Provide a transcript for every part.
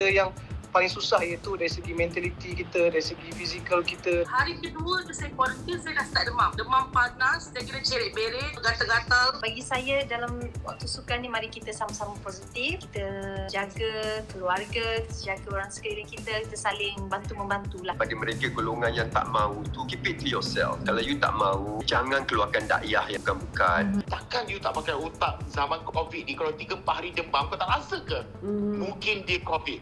benda yang paling susah, iaitu dari segi mentaliti kita, dari segi fizikal kita. Hari kedua saya quarantine, saya dah start demam. Demam panas, saya kira cerit-berit, gatal-gatal. Bagi saya dalam waktu sukan ni, mari kita sama-sama positif. Kita jaga keluarga, kita jaga orang sekeliling kita saling bantu-membantu lah. Bagi mereka golongan yang tak mahu tu, keep it to yourself. Kalau you tak mahu, jangan keluarkan dakwah yang bukan-bukan. Takkan you tak pakai otak zaman COVID ni, kalau 3-4 hari demam, kau tak rasa ke? Mungkin dia COVID.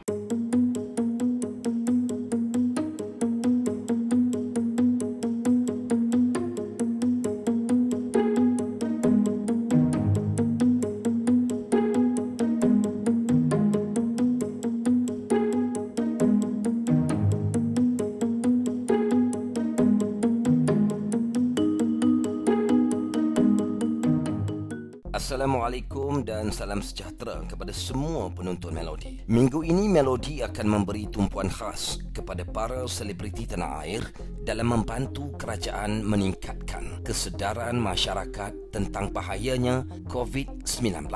Assalamualaikum dan salam sejahtera kepada semua penonton Melodi. Minggu ini Melodi akan memberi tumpuan khas kepada para selebriti tanah air dalam membantu kerajaan meningkatkan kesedaran masyarakat tentang bahayanya COVID-19.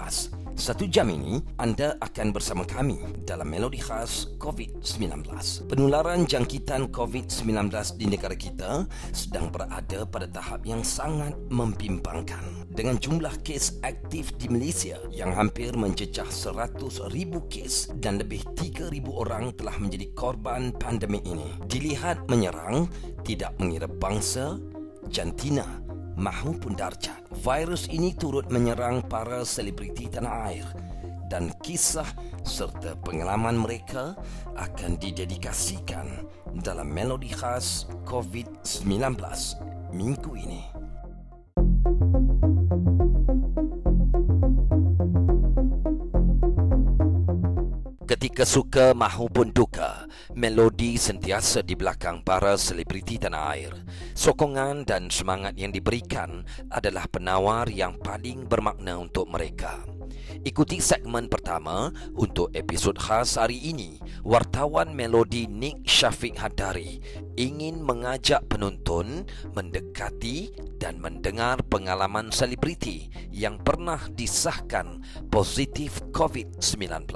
1 jam ini anda akan bersama kami dalam Melodi khas COVID-19. Penularan jangkitan COVID-19 di negara kita sedang berada pada tahap yang sangat membimbangkan, dengan jumlah kes aktif di Malaysia yang hampir mencecah 100,000 kes dan lebih 3,000 orang telah menjadi korban pandemik ini. Dilihat menyerang tidak mengira bangsa, jantina maupun darjat. Virus ini turut menyerang para selebriti tanah air dan kisah serta pengalaman mereka akan didedikasikan dalam Melodi khas COVID-19 minggu ini. Ketika suka mahupun duka, Melodi sentiasa di belakang para selebriti tanah air. Sokongan dan semangat yang diberikan adalah penawar yang paling bermakna untuk mereka. Ikuti segmen pertama untuk episod khas hari ini. Wartawan Melodi Nik Syafiq Hadari ingin mengajak penonton mendekati dan mendengar pengalaman selebriti yang pernah disahkan positif COVID-19.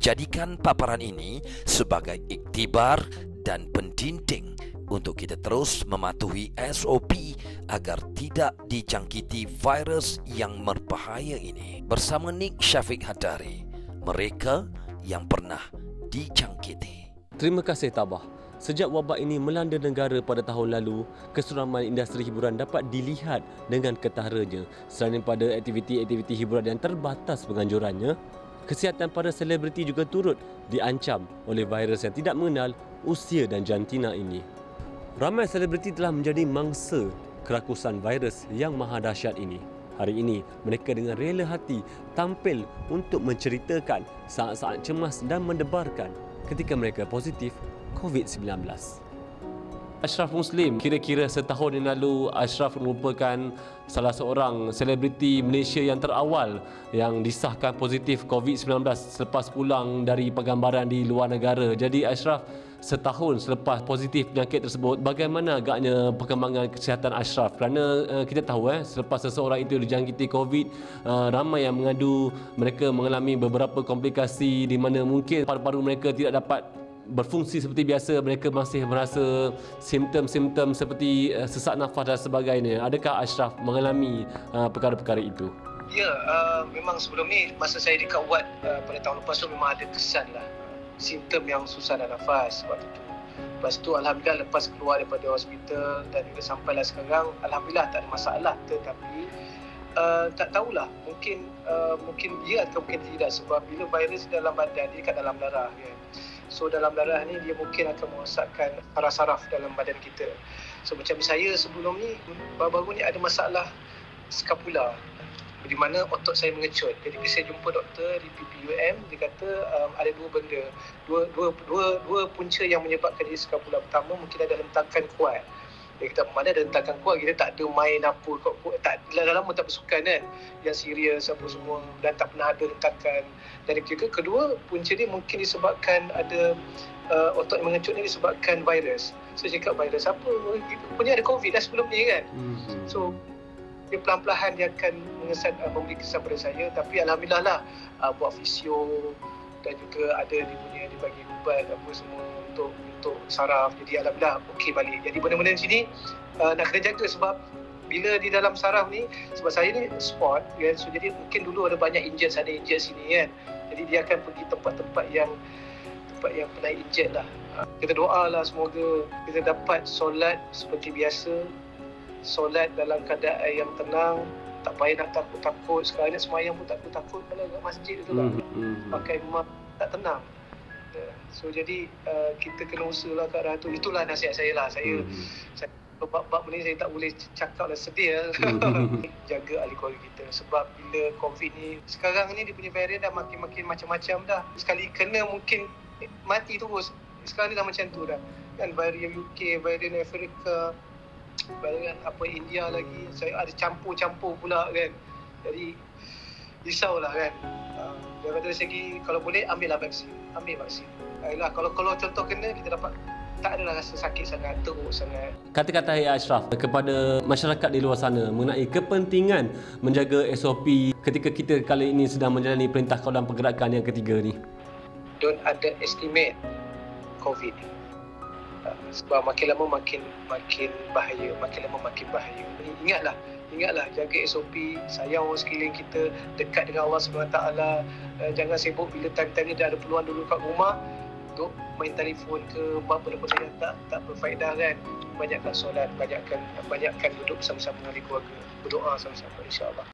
Jadikan paparan ini sebagai iktibar dan pendinding untuk kita terus mematuhi SOP agar tidak dijangkiti virus yang berbahaya ini. Bersama Nik Syafiq Hadari, mereka yang pernah dijangkiti. Terima kasih Tabah. Sejak wabak ini melanda negara pada tahun lalu, kesuraman industri hiburan dapat dilihat dengan ketaranya. Selain pada aktiviti-aktiviti hiburan yang terbatas penganjurannya, kesihatan para selebriti juga turut diancam oleh virus yang tidak mengenal usia dan jantina ini. Ramai selebriti telah menjadi mangsa kerakusan virus yang maha dahsyat ini. Hari ini, mereka dengan rela hati tampil untuk menceritakan saat-saat cemas dan mendebarkan ketika mereka positif COVID-19. Ashraf Muslim, kira-kira setahun yang lalu, Ashraf merupakan salah seorang selebriti Malaysia yang terawal yang disahkan positif COVID-19 selepas pulang dari penggambaran di luar negara. Jadi Ashraf, setahun selepas positif penyakit tersebut, bagaimana agaknya perkembangan kesihatan Ashraf? Kerana kita tahu selepas seseorang itu dijangkiti COVID, ramai yang mengadu mereka mengalami beberapa komplikasi di mana mungkin paru-paru mereka tidak dapat berfungsi seperti biasa, mereka masih merasa simptom-simptom seperti sesak nafas dan sebagainya. Adakah Ashraf mengalami perkara-perkara itu? Ya, memang sebelum ni masa saya dekat ward pada tahun lepas tu memang ada kesan lah simptom yang susah nak nafas waktu tu. Lepas tu alhamdulillah lepas keluar daripada hospital dan juga sampailah sekarang, alhamdulillah tak ada masalah. Tetapi tak tahulah, mungkin ya atau mungkin tidak, sebab bila virus dalam badan dia kat dalam darah kan. So dalam darah ni dia mungkin akan merosakkan saraf-saraf dalam badan kita. So macam saya sebelum ni, baru-baru ni ada masalah skapula, di mana otot saya mengecut. Jadi bila saya jumpa doktor di PPUM, dia kata ada dua benda, dua punca yang menyebabkan dia skapula. Pertama, mungkin ada hentakan kuat. Dia kata mana ada hentakan kuat, kita tak ada main apa, tak dah lama tak bersukan kan, yang serius apa semua, dan tak pernah ada hentakan. Dan kedua, punca dia mungkin disebabkan ada otot yang mengecut ni disebabkan virus. So cakap virus apa, punya ada COVID dah sebelum ni kan. So dia pelan-pelan dia akan memberi kesan pada saya. Tapi alhamdulillah lah, buat fisio dan juga ada dia punya bagi ubat apa semua untuk saraf. Jadi alhamdulillah okey balik. Jadi benda-benda di sini nak kena jaga sebab bila di dalam saraf ni, sebab saya ni sport kan, so jadi mungkin dulu ada banyak injet sana injet sini kan. Jadi dia akan pergi tempat-tempat yang pernah injet lah. Kita doa lah semoga kita dapat solat seperti biasa, solat dalam keadaan yang tenang, tak payah nak takut-takut. Sekarang ni semayang pun takut-takut kalau kat masjid tu lah, pakai mak tak tenang. So jadi kita kena usahalah ke arah tu. Itulah nasihat saya lah. Saya bab ni saya tak boleh cakap lah, sedih. Jaga ahli keluarga kita sebab bila COVID ni sekarang ni dia punya varian dah makin macam-macam dah. Sekali kena mungkin mati terus. Sekarang ni dah macam tu dah kan, varian UK, varian Afrika, varian apa India lagi. Saya ada campur-campur pula kan. Jadi risaulah kan. Daripada segi kalau boleh ambil vaksin. Ayolah, kalau contoh kena kita dapat tak adalah rasa sakit sangat, teruk sangat. Kata-kata Ya Ashraf kepada masyarakat di luar sana mengenai kepentingan menjaga SOP ketika kita kali ini sedang menjalani Perintah Kawalan Pergerakan yang ketiga ni. Don't underestimate COVID ni. Sebab makin lama makin bahaya, Ingatlah jaga SOP, sayang orang sekeliling kita, dekat dengan Allah SWT. Jangan sibuk bila time-time ni dah ada peluang dulu kat rumah untuk main telefon ke buat benda-benda yang tak berfaedah kan. Banyakkan solat, banyakkan duduk bersama-sama dengan keluarga, berdoa sama-sama insya-Allah.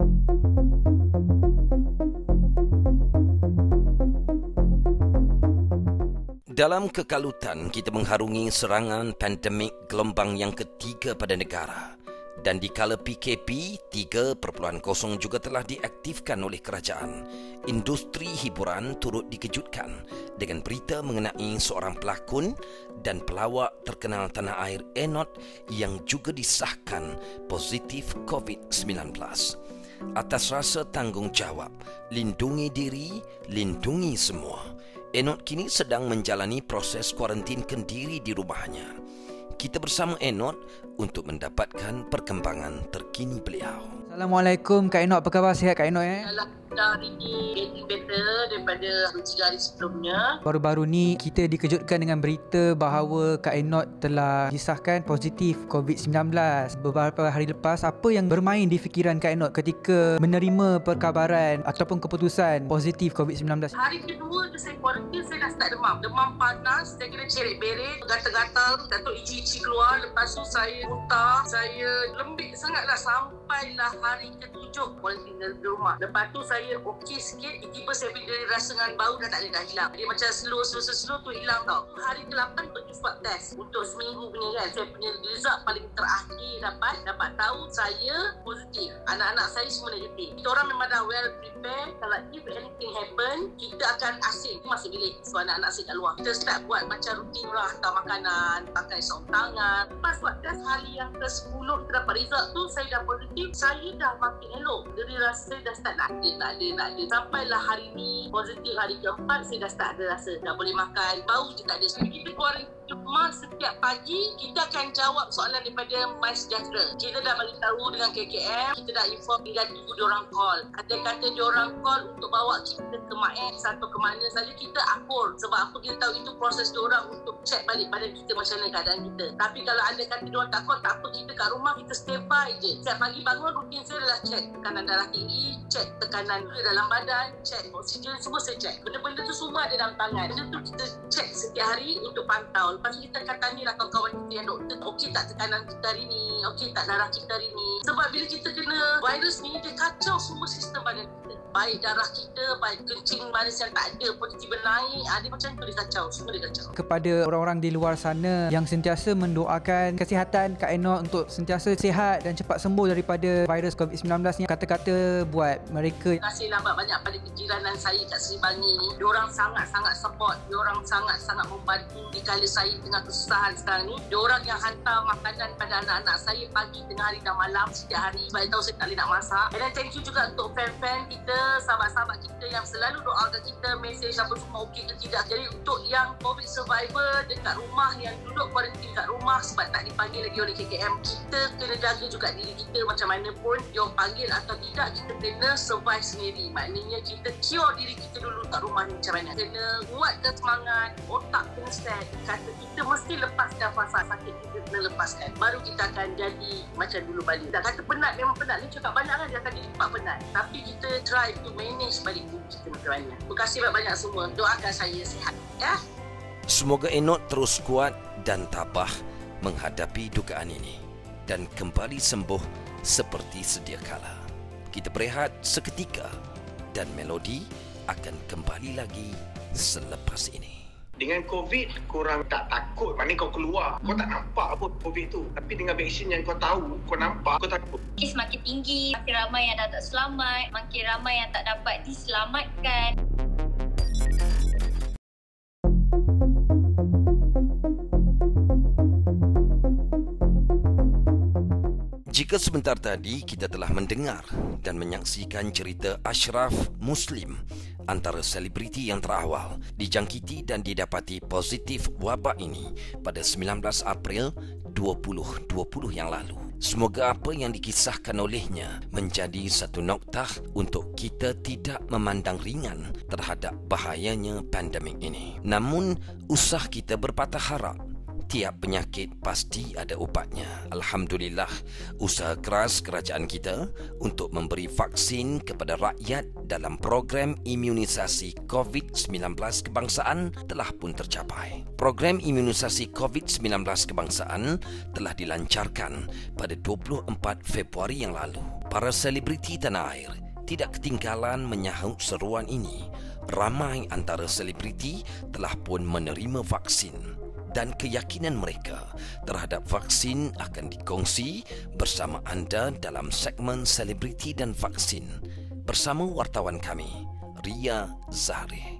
Dalam kekalutan, kita mengharungi serangan pandemik gelombang yang ketiga pada negara. Dan di kala PKP 3.0 juga telah diaktifkan oleh kerajaan, industri hiburan turut dikejutkan dengan berita mengenai seorang pelakon dan pelawak terkenal tanah air Enot yang juga disahkan positif COVID-19. Atas rasa tanggungjawab, lindungi diri, lindungi semua, Enot kini sedang menjalani proses kuarantin kendiri di rumahnya. Kita bersama Enot untuk mendapatkan perkembangan terkini beliau. Assalamualaikum Kak Enot, apa khabar? Sihat Kak Enot Hari ni getting better daripada 3 hari sebelumnya. Baru-baru ni kita dikejutkan dengan berita bahawa Kak Enot telah disahkan positif COVID-19. Beberapa hari lepas, apa yang bermain di fikiran Kak Enot ketika menerima perkabaran ataupun keputusan positif COVID-19? Hari kedua saya kuarantin, saya dah start demam. Demam panas, saya kena cerit-berit, gatal-gatal, datuk iji-iji keluar. Lepas tu saya muntah, saya lembik sangatlah sampailah hari ke-7 kuarantin di rumah. Lepas tu saya okey sikit, tiba-tiba saya rasa dengan bau dah tak ada, dah hilang. Dia macam slow tu hilang tau. Hari ke-8 pergi swab test untuk seminggu punya kan. Saya punya result paling terakhir dapat tahu saya positif. Anak-anak saya semua negatif. Kita orang memang dah well prepared. Kalau if anything happen, kita akan asing. Masih bilik. So anak-anak saya kat luar. Kita start buat macam rutin lah, hantar makanan, pakai sarung tangan. Lepas swab test hari yang ke-10 kita dapat result tu, saya dah positif. Saya dah makin elok. Jadi rasa saya dah start nak ada. Sampailah hari ni positif hari ke-4, saya dah start ada rasa. Dah boleh makan, bau je tak ada. So kita keluar rumah setiap pagi, kita akan jawab soalan daripada MySejahtera. Kita dah bagi tahu dengan KKM, kita dah inform, tinggal tunggu diorang call. Ada kata diorang call untuk bawa kita ke MAX atau ke mana saja, kita akur. Sebab apa, kita tahu itu proses diorang untuk check balik badan kita macam mana keadaan kita. Tapi kalau anda kata diorang tak call, tak apa, kita kat rumah kita standby je. Setiap pagi bangun, rutin saya adalah check tekanan darah tinggi, check tekanan dalam badan, check oksigen, semua saya check. Benda-benda tu semua ada dalam tangan. Benda tu kita check setiap hari untuk pantau. Lepas tu kita akan tanyalah kawan-kawan kita yang doktor, okey tak tekanan kita hari ni, okey tak darah kita hari ni. Sebab bila kita kena virus ni, dia kacau semua sistem badan kita. Baik darah kita, baik kencing manis yang tak ada pun tiba naik, dia macam tu dia kacau, semua dia kacau. Kepada orang-orang di luar sana yang sentiasa mendoakan kesihatan Kak Enot untuk sentiasa sihat dan cepat sembuh daripada virus COVID-19 ni, kata-kata buat mereka. Terima kasih banyak pada kejiranan saya kat Seri Bangi ni. Diorang sangat-sangat support, diorang sangat-sangat membantu di kala saya tengah kesusahan sekarang ni. Diorang yang hantar makanan pada anak-anak saya pagi, tengah hari dan malam setiap hari. Sebab tahu saya tak boleh nak masak. And then thank you juga untuk fan-fan kita kita, sahabat-sahabat kita yang selalu doakan kita, mesej apa semua okey ke tidak. Jadi untuk yang COVID survivor dekat rumah, yang duduk kuarantin kat rumah sebab tak dipanggil lagi oleh KKM, kita kena jaga juga diri kita macam mana pun diorang panggil atau tidak, kita kena survive sendiri. Maknanya kita cure diri kita dulu kat rumah ni macam mana. Kena kuatkan semangat, otak kena set, kata kita mesti lepaskan fasa sakit kita, kena lepaskan. Baru kita akan jadi macam dulu balik. Tak kata penat, memang penat. Dia cakap banyak kan dia akan jadi cepat penat. Tapi kita try to manage balik diri kita macam mana. Terima kasih banyak-banyak semua. Doakan saya sihat. Ya. Semoga Enot terus kuat dan tabah menghadapi dugaan ini dan kembali sembuh seperti sedia kala. Kita berehat seketika dan Melody akan kembali lagi selepas ini. Dengan COVID, korang tak takut. Maknanya kau keluar, kau tak nampak pun COVID tu. Tapi dengan vaksin yang kau tahu, kau nampak, kau takut. Kes makin tinggi, makin ramai yang dah tak selamat, makin ramai yang tak dapat diselamatkan. Jika sebentar tadi kita telah mendengar dan menyaksikan cerita Ashraf Muslim, antara selebriti yang terawal dijangkiti dan didapati positif wabak ini pada 19 April 2020 yang lalu. Semoga apa yang dikisahkan olehnya menjadi satu noktah untuk kita tidak memandang ringan terhadap bahayanya pandemik ini. Namun, usah kita berpatah harap. Tiap penyakit pasti ada ubatnya. Alhamdulillah, usaha keras kerajaan kita untuk memberi vaksin kepada rakyat dalam program imunisasi COVID-19 kebangsaan telah pun tercapai. Program imunisasi COVID-19 kebangsaan telah dilancarkan pada 24 Februari yang lalu. Para selebriti tanah air tidak ketinggalan menyahut seruan ini. Ramai antara selebriti telah pun menerima vaksin dan keyakinan mereka terhadap vaksin akan dikongsi bersama anda dalam segmen Selebriti dan Vaksin bersama wartawan kami, Ria Zahri.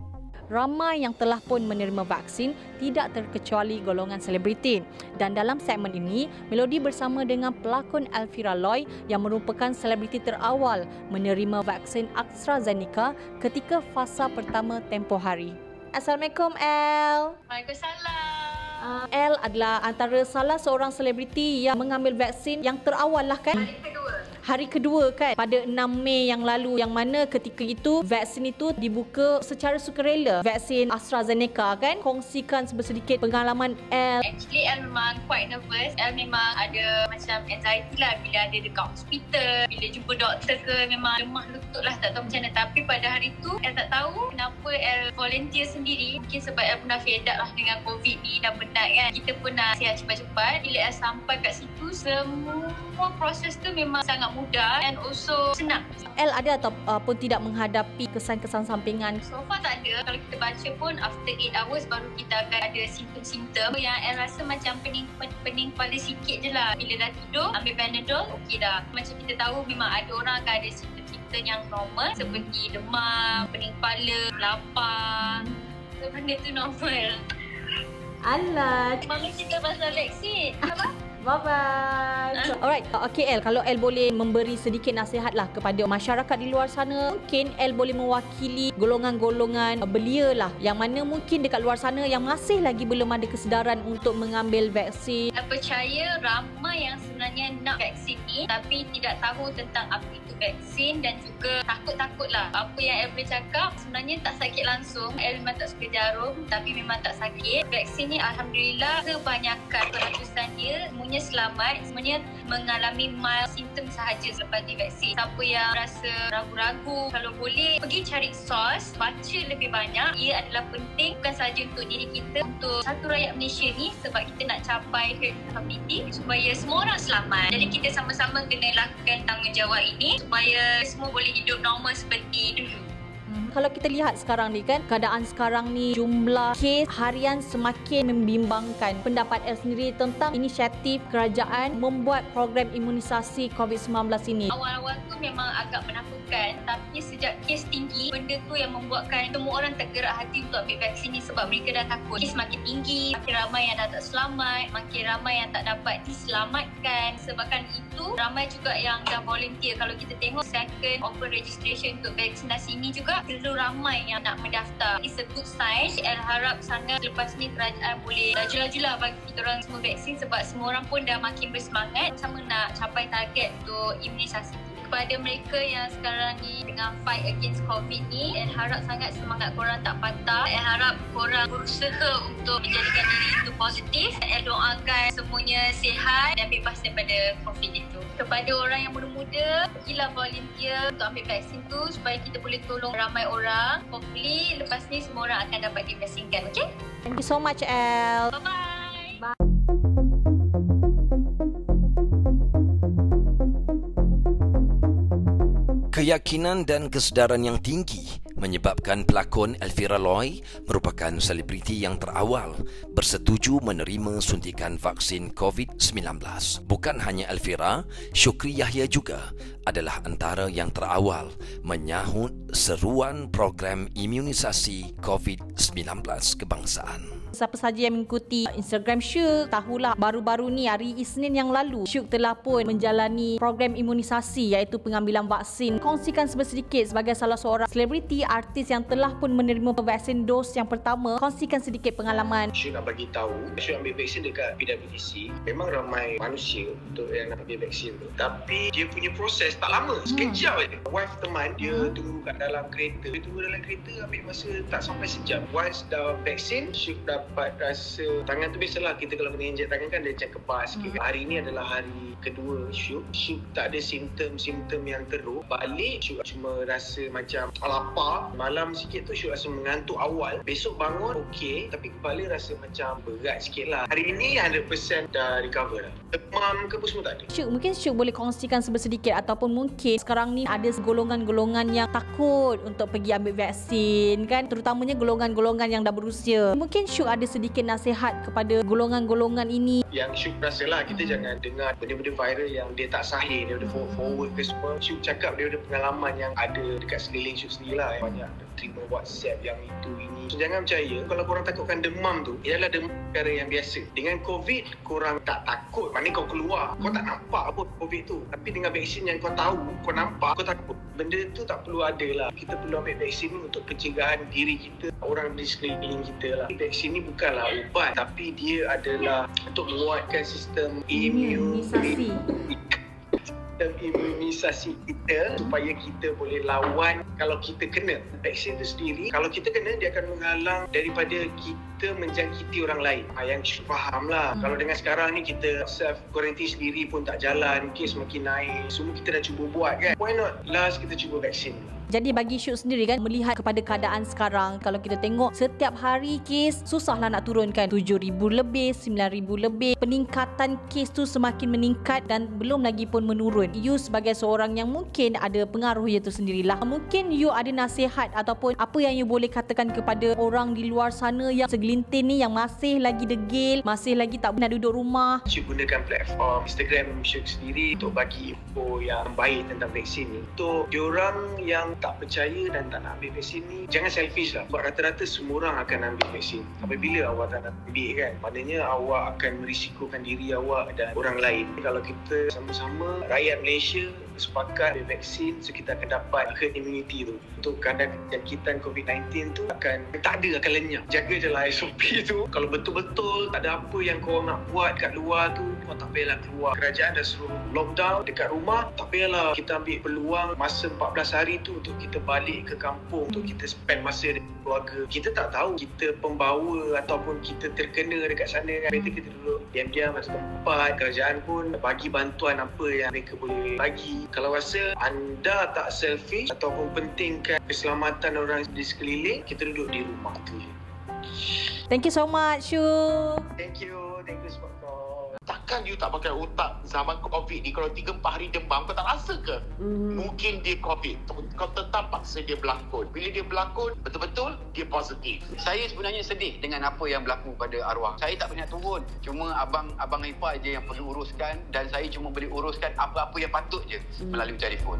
Ramai yang telah pun menerima vaksin, tidak terkecuali golongan selebriti. Dan dalam segmen ini, Melody bersama dengan pelakon Elvira Loy yang merupakan selebriti terawal menerima vaksin AstraZeneca ketika fasa pertama tempoh hari. Assalamualaikum, El. Waalaikumsalam. El adalah antara salah seorang selebriti yang mengambil vaksin yang terawal lah kan? Hari kedua kan, pada 6 Mei yang lalu, yang mana ketika itu vaksin itu dibuka secara sukarela, vaksin AstraZeneca kan. Kongsikan sedikit pengalaman El. Actually El memang quite nervous. El memang ada macam anxiety lah bila ada dekat hospital, bila jumpa doktor ke, memang lemah lutut lah, tak tahu macam mana. Tapi pada hari tu El tak tahu kenapa El volunteer sendiri. Mungkin sebab El pun dah fed up lah dengan COVID ni, dah penat kan. Kita pun nak sihat cepat-cepat. Bila El sampai kat situ, semua proses tu memang sangat mudah and also senang. El ada ataupun tidak menghadapi kesan-kesan sampingan? So far tak ada. Kalau kita baca pun after 8 hours baru kita akan ada simptom-simptom. Yang El rasa macam pening kepala sikit je lah. Bila dah tidur, ambil Panadol, okey dah. Macam kita tahu memang ada orang akan ada simptom-simptom yang normal seperti demam, pening kepala, lapar. So benda tu normal. Alah, Mami cerita pasal vaksin. Apa? Bye-bye. Alright, okay El, kalau El boleh memberi sedikit nasihat lah kepada masyarakat di luar sana, mungkin El boleh mewakili golongan-golongan belia lah, yang mana mungkin dekat luar sana yang masih lagi belum ada kesedaran untuk mengambil vaksin. Saya percaya ramai yang sebenarnya nak vaksin ni tapi tidak tahu tentang apa itu vaksin dan juga takut-takutlah. Apa yang El boleh cakap, sebenarnya tak sakit langsung. El memang tak suka jarum tapi memang tak sakit. Vaksin ni Alhamdulillah kebanyakan peratusan dia semuanya selamat, semuanya mengalami mild simptom sahaja selepas divaksin. Siapa yang rasa ragu-ragu, kalau boleh pergi cari sos, baca lebih banyak. Ia adalah penting bukan sahaja untuk diri kita, untuk satu rakyat Malaysia ni, sebab kita nak capai herd immunity supaya semua orang selamat. Jadi kita sama-sama kena lakukan tanggungjawab ini supaya semua boleh hidup normal seperti dulu. Kalau kita lihat sekarang ni kan, keadaan sekarang ni jumlah kes harian semakin membimbangkan. Pendapat El sendiri tentang inisiatif kerajaan membuat program imunisasi COVID-19 ini. Awal-awal tu memang agak menakutkan, tapi sejak kes tinggi, benda tu yang membuatkan semua orang tergerak hati untuk ambil vaksin ni sebab mereka dah takut. Kes makin tinggi, makin ramai yang dah tak selamat, makin ramai yang tak dapat diselamatkan. Sebabkan itu, ramai juga yang dah volunteer. Kalau kita tengok second open registration untuk vaksinasi ini juga perlu ramai yang nak mendaftar. It's a good sign. El harap sangat lepas ni kerajaan boleh laju-lajulah bagi kita orang semua vaksin sebab semua orang pun dah makin bersemangat sama nak capai target untuk imunisasi. Kepada mereka yang sekarang ni tengah fight against COVID ni, El harap sangat semangat korang tak patah. El harap korang berusaha untuk menjadikan diri itu positif. El doakan semuanya sihat dan bebas daripada COVID itu. Kepada orang yang muda-muda, pergilah volunteer untuk ambil vaksin tu supaya kita boleh tolong ramai orang. Hopefully lepas ni semua orang akan dapat divaksinkan. Okay? Thank you so much, El. Bye-bye. Bye. Keyakinan dan kesedaran yang tinggi menyebabkan pelakon Elvira Loy merupakan selebriti yang terawal bersetuju menerima suntikan vaksin COVID-19. Bukan hanya Elvira, Syukri Yahya juga adalah antara yang terawal menyahut seruan program imunisasi COVID-19 kebangsaan. Siapa saja yang mengikuti Instagram Syuk tahulah baru-baru ni hari Isnin yang lalu Syuk telah pun menjalani program imunisasi iaitu pengambilan vaksin. Kongsikan sedikit sebagai salah seorang selebriti artis yang telah pun menerima vaksin dos yang pertama. Kongsikan sedikit pengalaman. Syuk nak bagi tahu, Syuk ambil vaksin dekat PWTC. Memang ramai manusia untuk yang nak ambil vaksin tu. Tapi dia punya proses tak lama, sekejap aja. Wife teman dia tunggu kat dalam kereta. Dia tunggu dalam kereta ambil masa tak sampai sejam. Once dah vaksin, Syuk dapat rasa tangan tu biasalah kita kalau kena injek tangan kan dia macam kebas sikit. Hari ni adalah hari kedua Syuk tak ada simptom-simptom yang teruk. Balik Syuk cuma rasa macam lapar. Malam sikit tu Syuk rasa mengantuk awal. Besok bangun okey tapi kepala rasa macam berat sikit lah. Hari ni 100% dah recover lah. Demam ke apa semua tak ada. Syuk, mungkin Syuk boleh kongsikan sedikit ataupun mungkin sekarang ni ada golongan-golongan yang takut untuk pergi ambil vaksin kan, terutamanya golongan-golongan yang dah berusia. Mungkin Syuk ada sedikit nasihat kepada golongan-golongan ini. Yang Syuk rasalah kita jangan dengar benda-benda viral yang dia tak sahih, dia udah forward ke semua. Syuk cakap dia ada pengalaman yang ada dekat sekeliling Syuk sendirilah. Banyak terima WhatsApp yang itu ini. So, jangan percaya kalau korang takutkan demam tu, ialah demam perkara yang biasa. Dengan COVID korang tak takut. Maknanya kau keluar, kau tak nampak apa COVID tu. Tapi dengan vaksin yang kau tahu, kau nampak, kau takut. Benda tu tak perlu ada lah. Kita perlu ambil vaksin ni untuk pencegahan diri kita, orang di sekeliling kita lah. Vaksin ni bukanlah ubat, tapi dia adalah untuk menguatkan sistem imunisasi kita supaya kita boleh lawan kalau kita kena. Vaksin tu sendiri, kalau kita kena, dia akan menghalang daripada kita menjangkiti orang lain. Yang faham lah. Kalau dengan sekarang ni kita self quarantine sendiri pun tak jalan, kes makin naik, semua kita dah cuba buat kan. Why not last kita cuba vaksin. Jadi bagi Syuk sendiri kan, melihat kepada keadaan sekarang, kalau kita tengok setiap hari kes susahlah nak turunkan. 7,000 lebih, 9,000 lebih. Peningkatan kes tu semakin meningkat dan belum lagi pun menurun. You sebagai seorang yang mungkin ada pengaruh itu sendirilah. Mungkin you ada nasihat ataupun apa yang you boleh katakan kepada orang di luar sana yang segelintir ni yang masih lagi degil, masih lagi tak nak duduk rumah. Syuk gunakan platform Instagram Syuk sendiri untuk bagi info yang baik tentang vaksin ni. Untuk diorang yang tak percaya dan tak nak ambil vaksin ni, jangan selfish lah. Sebab rata-rata semua orang akan ambil vaksin. Apabila awak tak nak ambil kan, maknanya awak akan merisikokan diri awak dan orang lain. Kalau kita sama-sama rakyat Malaysia sepakat ambil vaksin, so kita akan dapat herd immunity tu. Untuk kadar jangkitan COVID-19 tu akan lenyap. Jaga je lah SOP tu. Kalau betul-betul tak ada apa yang kau nak buat kat luar tu, kau tak payahlah keluar. Kerajaan dah suruh lockdown dekat rumah, tak payahlah. Kita ambil peluang masa 14 hari tu untuk kita balik ke kampung, untuk kita spend masa dengan keluarga. Kita tak tahu kita pembawa ataupun kita terkena dekat sana kan. Better kita duduk diam-diam kat tempat. Kerajaan pun bagi bantuan apa yang mereka boleh bagi. Kalau rasa anda tak selfish ataupun pentingkan keselamatan orang di sekeliling, kita duduk di rumah tu je. Thank you so much, Syuk. Thank you sebab kau. Takkan Takkan you tak pakai otak zaman COVID ni, kalau 3-4 hari demam, kau tak rasa ke? Mungkin dia COVID. Kau tetap paksa dia berlakon. Bila dia berlakon, betul-betul dia positif. Saya sebenarnya sedih dengan apa yang berlaku pada arwah. Saya tak pernah turun. Cuma abang ipar je yang perlu uruskan, dan saya cuma boleh uruskan apa-apa yang patut je melalui telefon.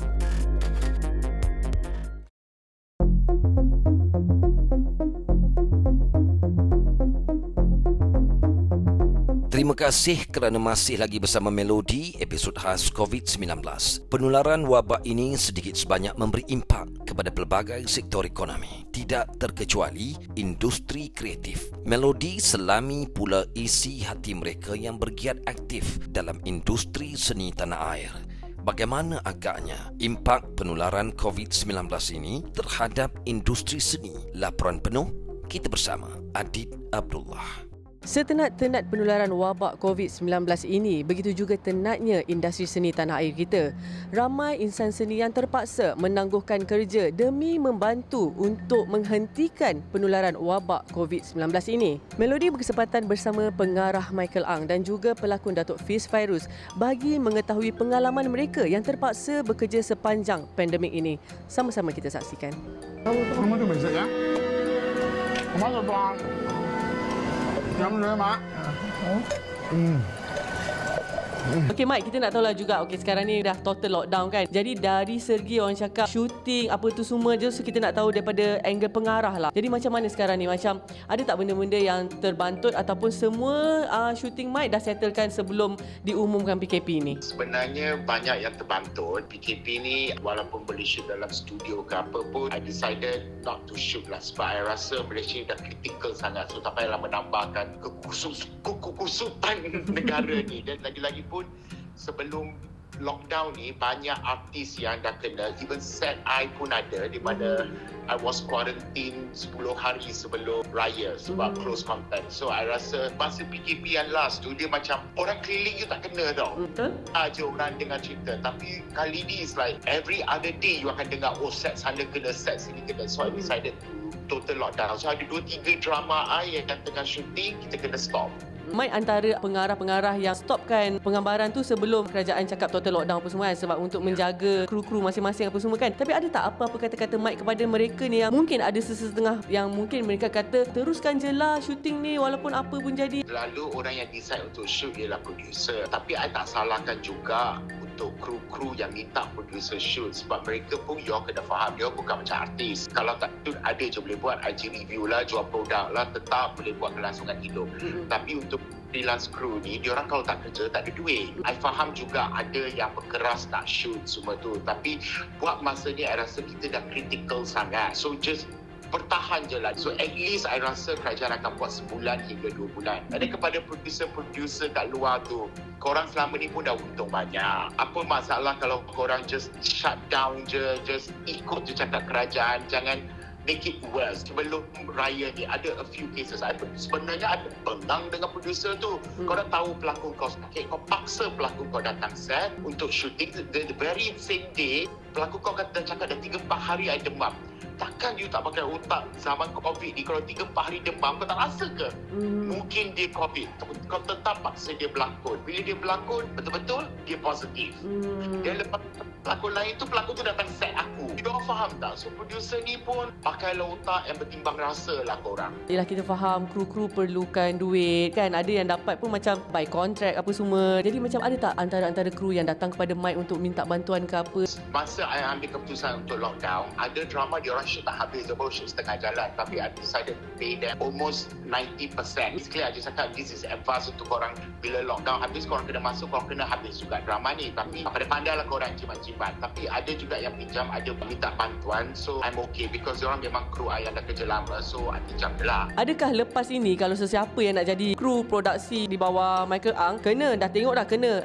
Terima kasih kerana masih lagi bersama Melodi, episod khas COVID-19. Penularan wabak ini sedikit sebanyak memberi impak kepada pelbagai sektor ekonomi, tidak terkecuali industri kreatif. Melodi selami pula isi hati mereka yang bergiat aktif dalam industri seni tanah air. Bagaimana agaknya impak penularan COVID-19 ini terhadap industri seni? Laporan penuh kita bersama Adit Abdullah. Setenat-tenat penularan wabak COVID-19 ini, begitu juga tenatnya industri seni tanah air kita. Ramai insan seni yang terpaksa menangguhkan kerja demi membantu untuk menghentikan penularan wabak COVID-19 ini. Melodi berkesempatan bersama pengarah Michael Ang dan juga pelakon Datuk Fiz Fairuz bagi mengetahui pengalaman mereka yang terpaksa bekerja sepanjang pandemik ini. Sama-sama kita saksikan. Kamu tu besok ya? Kamu tu bang. Kamu dah mak. Okey Mike, kita nak tahulah juga, okey sekarang ni dah total lockdown kan. Jadi dari segi orang cakap shooting apa tu semua je, so kita nak tahu daripada angle pengarah lah. Jadi macam mana sekarang ni? Macam ada tak benda-benda yang terbantut ataupun semua shooting Mike dah settlekan sebelum diumumkan PKP ni? Sebenarnya banyak yang terbantut. PKP ni walaupun boleh shoot dalam studio ke apa pun, I decided not to shoot lah. Sebab I rasa Malaysia dah critical sangat. So tak payahlah menambahkan kekusutan negara ni. Dan lagi-lagi pun sebelum lockdown ni banyak artis yang dah kena. Even set I pun ada, di mana I was quarantine 10 hari sebelum raya sebab close contact. So I rasa masa PKP yang last tu, dia macam orang keliling you tak kena tau. Aja orang dengar cerita. Tapi kali ni is like every other day you akan dengar, oh set sana kena, set sini kena. So I decided to total lockdown. So ada 2-3 drama I yang tengah shooting, kita kena stop. Mike antara pengarah-pengarah yang stopkan penggambaran tu sebelum kerajaan cakap total lockdown apa semua kan, sebab untuk menjaga kru-kru masing-masing apa semua kan. Tapi ada tak apa-apa kata-kata Mike kepada mereka ni yang mungkin ada setengah yang mungkin mereka kata teruskan je lah shooting ni walaupun apa pun jadi? Lalu orang yang decide untuk shoot ialah producer. Tapi I tak salahkan juga untuk kru-kru yang minta producer shoot, sebab mereka pun you kena faham, dia bukan macam artis. Kalau tak shoot ada je boleh buat IG review lah, jual produk lah, tetap boleh buat kelangsungan hidup. Tapi untuk freelance crew ni, diorang kalau tak kerja tak ada duit. I faham juga ada yang berkeras nak shoot semua tu, tapi buat masa ni I rasa kita dah critical sangat. So just bertahan je lah. So at least I rasa kerajaan akan buat sebulan hingga 2 bulan. Ada kepada producer-producer kat luar tu, korang selama ni pun dah untung banyak. Apa masalah kalau korang just shut down je, just ikut je cakap kerajaan, jangan make it worse. Sebelum raya ni ada a few cases. Sebenarnya ada pengang dengan producer tu. Kau dah tahu pelakon kau sakit, kau paksa pelakon kau datang set untuk shooting. The very same day, pelakon kau kata cakap dah 3-4 hari I demam. Takkan you tak pakai otak zaman COVID ni, kalau 3-4 hari demam, kau tak rasa ke? Mungkin dia COVID. Kau tetap paksa dia berlakon. Bila dia berlakon, betul-betul dia positif. Dia lepas pelakon lain tu, pelakon tu datang set aku. You orang faham tak? So producer ni pun pakailah otak yang bertimbang rasa lah korang. Yelah, kita faham kru-kru perlukan duit kan. Ada yang dapat pun macam by contract apa semua. Jadi macam ada tak antara kru yang datang kepada Mike untuk minta bantuan ke apa? Masa I ambil keputusan untuk lockdown, ada drama dia orang shoot tak habis, dia baru shoot setengah jalan. Tapi I decided to pay them almost 90%. Basically I just cakap this is advance untuk korang. Bila lockdown habis, korang kena masuk, korang kena habis juga drama ni. Tapi pandai-pandai lah korang jimat-jimat. Tapi ada juga yang pinjam, ada minta bantuan. So I'm okay because diorang memang kru I yang dah kerja lama. So I pinjam lah. Adakah lepas ini kalau sesiapa yang nak jadi kru produksi di bawah Michael Ang, kena dah tengok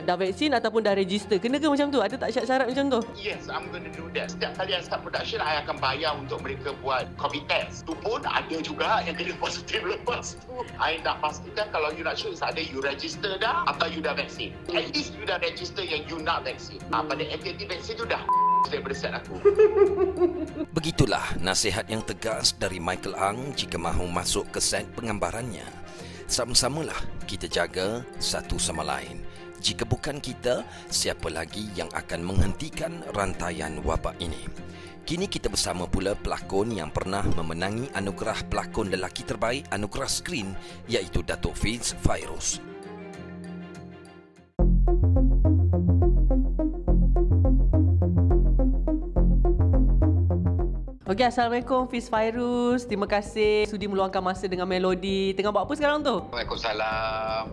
dah vaksin ataupun dah register? Kena ke macam tu? Ada tak syarat-syarat macam tu? Yes, I'm going to do that. Setiap kali I start production, I akan bayar untuk mereka buat COVID test. Tu pun ada juga yang kena positif lepas tu. I dah pastikan kalau you nak shoot, ada you register dah atau you dah vaksin. At least you dah register yang you nak vaksin. Pada aktiviti vaksin tu dah daripada set aku. Begitulah nasihat yang tegas dari Michael Ang jika mahu masuk ke set penggambarannya. Sama-samalah kita jaga satu sama lain. Jika bukan kita, siapa lagi yang akan menghentikan rantaian wabak ini? Kini kita bersama pula pelakon yang pernah memenangi anugerah pelakon lelaki terbaik anugerah skrin, iaitu Datuk Fiz Fairuz. Okey, Assalamualaikum Fiz Fairuz. Terima kasih sudi meluangkan masa dengan Melody. Tengah buat apa sekarang tu? Waalaikumsalam.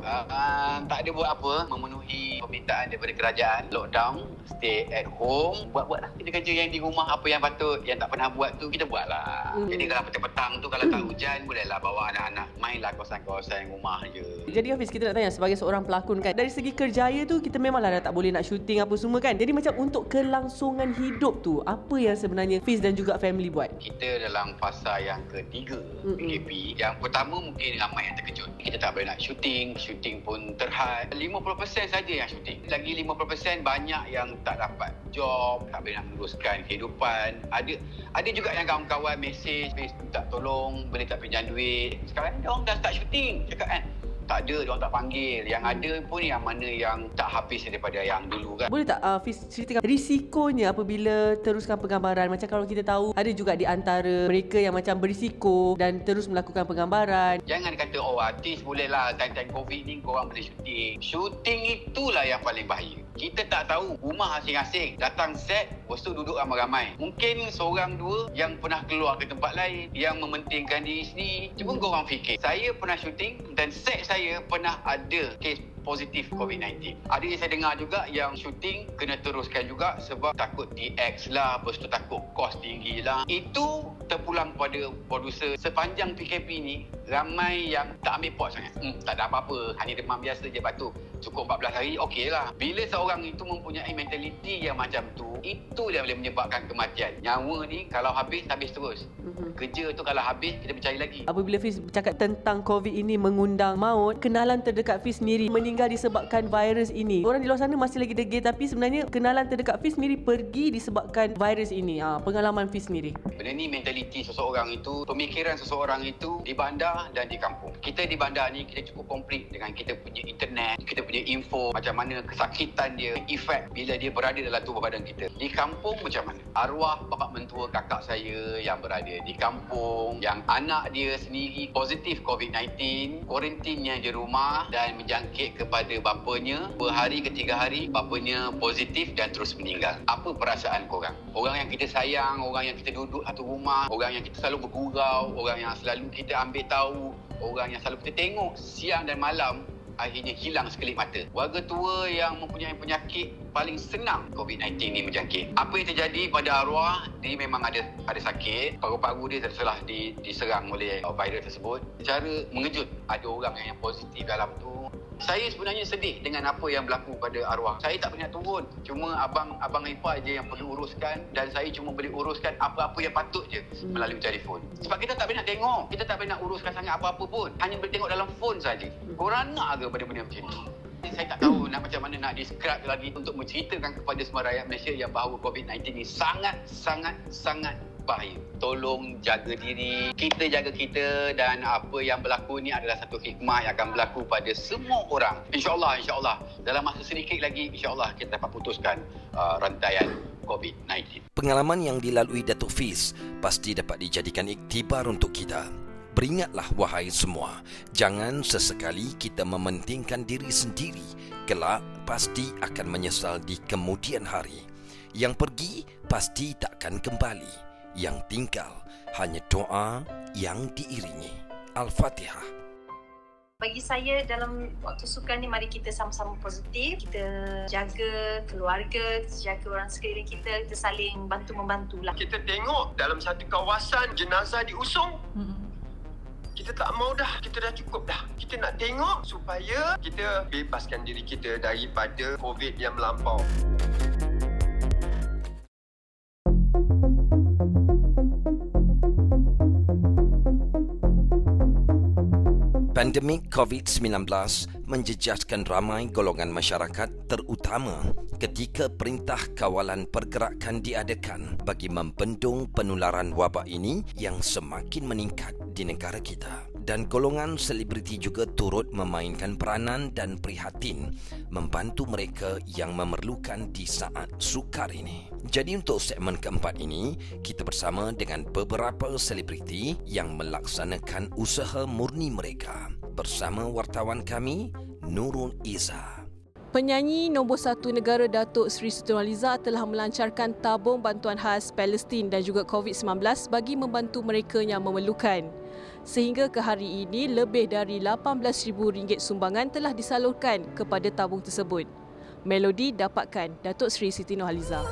Tak ada buat apa, memenuhi permintaan daripada kerajaan. Lockdown, stay at home. Buat-buatlah kerja-kerja yang di rumah, apa yang patut, yang tak pernah buat tu kita buatlah. Jadi kalau petang-petang tu kalau tak hujan, bolehlah bawa anak-anak mainlah kawasan-kawasan rumah je. Jadi Hafiz, kita nak tanya sebagai seorang pelakon kan, dari segi kerjaya tu kita memanglah dah tak boleh nak syuting apa semua kan. Jadi macam untuk kelangsungan hidup tu, apa yang sebenarnya Fiz dan juga family buat? Kita dalam fasa yang ketiga PKP. Yang pertama mungkin ramai yang terkejut. Kita tak boleh nak syuting pun terhad. 50% saja yang syuting. Lagi 50% banyak yang tak dapat job, tak boleh nak menguruskan kehidupan. Ada juga yang kawan-kawan mesej, minta tolong, boleh tak pinjam duit. Sekarang ni orang dah start syuting, cakap kan. Tak ada, diorang tak panggil. Yang ada pun yang mana yang tak habis daripada yang dulu kan. Boleh tak Fiz ceritakan risikonya apabila teruskan penggambaran? Macam kalau kita tahu ada juga di antara mereka yang macam berisiko dan terus melakukan penggambaran. Jangan kata artis bolehlah time-time COVID ni korang boleh syuting. Syuting itulah yang paling bahaya. Kita tak tahu rumah asing-asing datang set, lepas tu duduk ramai-ramai. Mungkin seorang dua yang pernah keluar ke tempat lain, yang mementingkan diri sendiri. Cuba korang fikir. Saya pernah syuting dan set saya pernah ada kes positif COVID-19. Ada yang saya dengar juga yang syuting kena teruskan juga sebab takut DX lah, lepas tu takut kos tinggi lah. Itu terpulang pada produser. Sepanjang PKP ni, ramai yang tak ambil pot sangat. Tak ada apa-apa, hanya demam biasa je, batuk. Cukup 14 hari, okey lah. Bila seorang itu mempunyai mentaliti yang macam tu, itu dia boleh menyebabkan kematian. Nyawa ni kalau habis terus. Kerja tu kalau habis, kita mencari lagi. Apabila Fiz bercakap tentang COVID ini mengundang maut, kenalan terdekat Fiz sendiri meninggal disebabkan virus ini. Orang di luar sana masih lagi degil, tapi sebenarnya kenalan terdekat Fiz sendiri pergi disebabkan virus ini. Pengalaman Fiz sendiri. Benda ni mentaliti seseorang itu, pemikiran seseorang itu di bandar dan di kampung. Kita di bandar ni, kita cukup komplit dengan kita punya internet, kita punya info, macam mana kesakitan dia, efek bila dia berada dalam tubuh badan kita. Di kampung macam mana? Arwah bapa mentua kakak saya yang berada di kampung, yang anak dia sendiri positif COVID-19, kuarantinnya di rumah dan menjangkit kepada bapanya. 2 hari ke 3 hari, bapanya positif dan terus meninggal. Apa perasaan korang? Orang yang kita sayang, orang yang kita duduk satu rumah, orang yang kita selalu bergurau, orang yang selalu kita ambil tahu, orang yang selalu kita tengok siang dan malam, akhirnya hilang sekelip mata. Warga tua yang mempunyai penyakit paling senang COVID-19 ni menjangkit. Apa yang terjadi pada arwah, dia memang ada sakit, paru-paru dia telah diserang oleh virus tersebut. Secara mengejut, ada orang yang positif dalam tu. Saya sebenarnya sedih dengan apa yang berlaku pada arwah. Saya tak berniat turun. Cuma abang ipar je yang perlu uruskan dan saya cuma boleh uruskan apa-apa yang patut je melalui telefon. Sebab kita tak boleh nak tengok. Kita tak boleh nak uruskan sangat apa-apa pun. Hanya boleh tengok dalam phone saja. Korang nak ke benda-benda macam ni? Saya tak tahu macam mana nak describe lagi untuk menceritakan kepada semua rakyat Malaysia yang bahawa COVID-19 ni sangat bahaya. Tolong jaga diri, kita jaga kita, dan apa yang berlaku ni adalah satu hikmah yang akan berlaku pada semua orang. InsyaAllah dalam masa sedikit lagi, insyaAllah kita dapat putuskan rantaian COVID-19. Pengalaman yang dilalui Datuk Fiz pasti dapat dijadikan iktibar untuk kita. Beringatlah wahai semua, jangan sesekali kita mementingkan diri sendiri. Kelak pasti akan menyesal di kemudian hari. Yang pergi pasti takkan kembali. Yang tinggal hanya doa yang diiringi. Al-Fatihah. Bagi saya dalam waktu sukan ni, mari kita sama-sama positif. Kita jaga keluarga, kita jaga orang sekeliling kita, kita saling bantu-membantulah. Kita tengok dalam satu kawasan jenazah diusung. Kita tak mau dah, kita dah cukup dah. Kita nak tengok supaya kita bebaskan diri kita daripada COVID yang melampau. Pandemik COVID-19 menjejaskan ramai golongan masyarakat, terutama ketika Perintah Kawalan Pergerakan diadakan bagi membendung penularan wabak ini yang semakin meningkat di negara kita. dan golongan selebriti juga turut memainkan peranan dan prihatin membantu mereka yang memerlukan di saat sukar ini. Jadi untuk segmen keempat ini, kita bersama dengan beberapa selebriti yang melaksanakan usaha murni mereka bersama wartawan kami, Nurul Izzah. Penyanyi nombor 1 negara Datuk Seri Siti Nurhaliza telah melancarkan tabung bantuan khas Palestin dan juga COVID-19 bagi membantu mereka yang memerlukan. Sehingga ke hari ini, lebih dari RM18,000 sumbangan telah disalurkan kepada tabung tersebut. Melodi dapatkan Datuk Seri Siti Nurhaliza.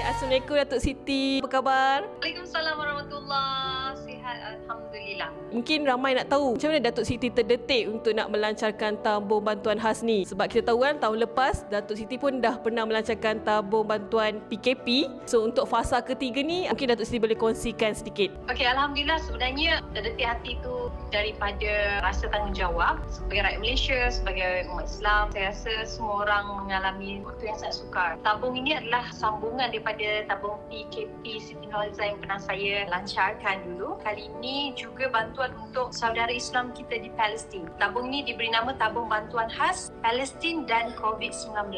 Assalamualaikum Datuk Siti, apa khabar? Waalaikumsalam warahmatullahi. Sihat alhamdulillah. Mungkin ramai nak tahu macam mana Datuk Siti terdetik untuk nak melancarkan tabung bantuan khas ni. Sebab kita tahu kan tahun lepas Datuk Siti pun dah pernah melancarkan tabung bantuan PKP. So untuk fasa ketiga ni mungkin Datuk Siti boleh kongsikan sedikit. Okey, alhamdulillah sebenarnya terdetik hati tu daripada rasa tanggungjawab sebagai rakyat Malaysia, sebagai umat Islam. Saya rasa semua orang mengalami waktu yang sangat sukar. Tabung ini adalah sambungan daripada tabung PKP Siti Nurhaliza yang pernah saya lancarkan dulu. Kali ini juga bantuan untuk saudara Islam kita di Palestin. Tabung ini diberi nama Tabung Bantuan Khas Palestin dan COVID-19.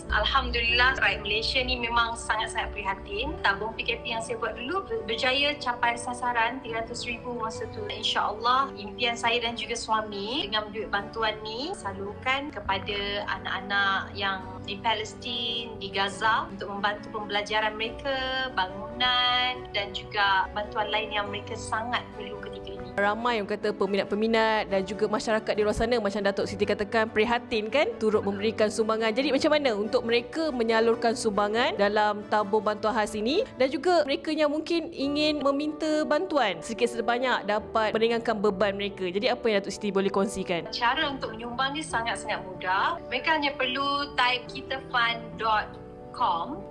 Alhamdulillah, rakyat Malaysia ni memang sangat-sangat prihatin. Tabung PKP yang saya buat dulu berjaya capai sasaran RM300,000 masa tu. InsyaAllah, impian saya dan juga suami dengan duit bantuan ni salurkan kepada anak-anak yang di Palestin, di Gaza untuk membantu pembelajaran mereka, bangunan dan juga bantuan lain yang mereka sangat perlu ketika ini. Ramai yang kata peminat-peminat dan juga masyarakat di luar sana macam Datuk Siti katakan prihatin kan turut memberikan sumbangan. Jadi macam mana untuk mereka menyalurkan sumbangan dalam tabung bantuan khas ini dan juga mereka yang mungkin ingin meminta bantuan sedikit sebanyak dapat meringankan beban mereka. Jadi apa yang Datuk Siti boleh kongsikan? Cara untuk menyumbang ni sangat-sangat mudah. Mereka hanya perlu type kitafund.com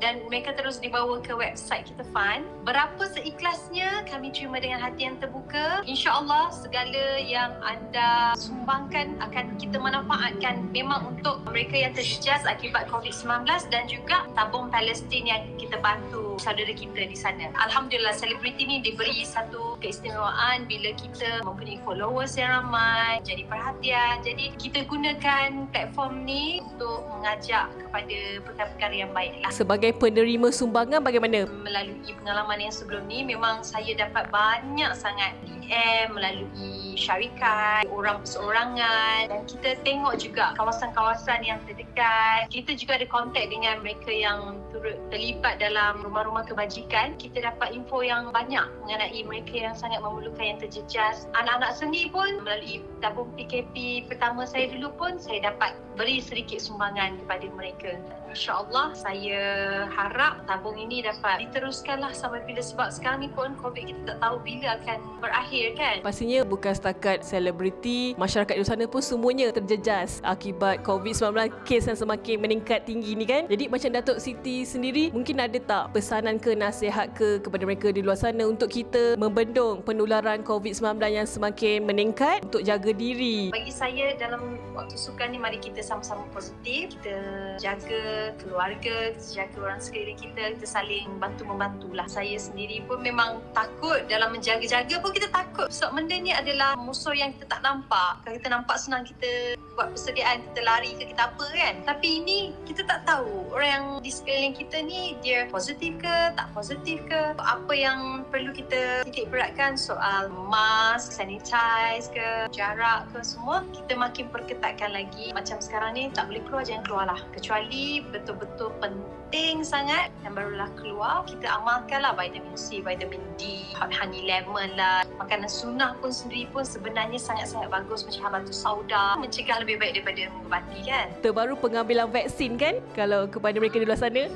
dan mereka terus dibawa ke website Kita Fund. Berapa seikhlasnya kami terima dengan hati yang terbuka. InsyaAllah segala yang anda sumbangkan akan kita manfaatkan memang untuk mereka yang terjejas akibat COVID-19 dan juga tabung Palestin yang kita bantu saudara kita di sana. Alhamdulillah, selebriti ni diberi satu keistimewaan bila kita mempunyai followers yang ramai, jadi perhatian. Jadi kita gunakan platform ni untuk mengajak kepada perkara-perkara yang baik. Sebagai penerima sumbangan bagaimana? Melalui pengalaman yang sebelum ni memang saya dapat banyak sangat DM melalui syarikat, orang perseorangan dan kita tengok juga kawasan-kawasan yang terdekat. Kita juga ada kontak dengan mereka yang turut terlibat dalam rumah-rumah kebajikan. Kita dapat info yang banyak mengenai mereka yang sangat memerlukan, yang terjejas. Anak-anak seni pun melalui tabung PKP pertama saya dulu pun saya dapat beri sedikit sumbangan kepada mereka. InsyaAllah saya harap tabung ini dapat diteruskanlah sampai bila, sebab sekarang ni pun COVID kita tak tahu bila akan berakhir kan. Pastinya bukan setakat selebriti, masyarakat di sana pun semuanya terjejas akibat COVID-19, kes yang semakin meningkat tinggi ni kan. Jadi macam Datuk Siti sendiri mungkin ada tak pesanan ke nasihat ke kepada mereka di luar sana untuk kita membendung penularan COVID-19 yang semakin meningkat untuk jaga diri? Bagi saya dalam waktu sukan ni mari kita sama-sama positif, kita jaga keluarga, kita jaga orang sekeliling kita saling bantu-membantulah. Saya sendiri pun memang takut dalam menjaga-jaga pun kita takut. Sebab benda ni adalah musuh yang kita tak nampak. Kalau kita nampak senang kita buat persediaan, kita lari ke kita apa kan. Tapi ini kita tak tahu orang yang di sekeliling kita ni dia positif ke, tak positif ke. Apa yang perlu kita titik beratkan soal mask, sanitize ke, jarak ke, semua kita makin perketatkan lagi. Macam sekarang ni tak boleh keluar, jangan keluar lah. Kecuali betul-betul penting sangat dan barulah keluar. Kita amalkanlah vitamin C, vitamin D, hot honey lemon lah. Makanan sunnah pun sendiri pun sebenarnya sangat-sangat bagus macam habatus sauda. Mencegah lebih baik daripada mengobati kan. Terbaru pengambilan vaksin kan kalau kepada mereka di luar sana?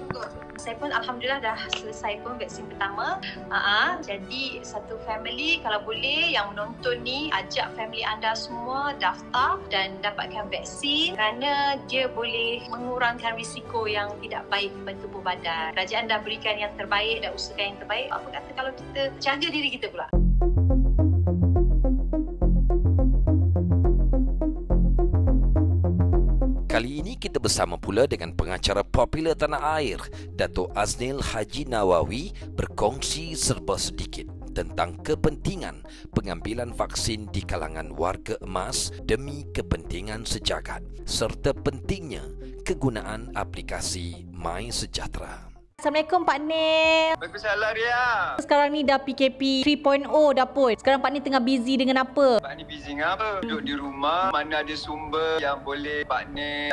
Saya pun alhamdulillah dah selesai pun vaksin pertama. Jadi satu family kalau boleh yang menonton ni ajak family anda semua daftar dan dapatkan vaksin kerana dia boleh mengurangkan risiko yang tidak baik kepada tubuh badan. Kerajaan dah berikan yang terbaik, dah usahakan yang terbaik. Apa kata kalau kita jaga diri kita pula? Kali ini kita bersama pula dengan pengacara popular tanah air, Dato' Aznil Haji Nawawi, berkongsi serba sedikit tentang kepentingan pengambilan vaksin di kalangan warga emas demi kepentingan sejagat serta pentingnya kegunaan aplikasi MySejahtera. Assalamualaikum Pak Nil. Waalaikumsalam Ria. Sekarang ni dah PKP 3.0 dah pun. Sekarang Pak Nil tengah busy dengan apa? Pak Nil busy dengan apa? Duduk di rumah, mana ada sumber yang boleh Pak Nil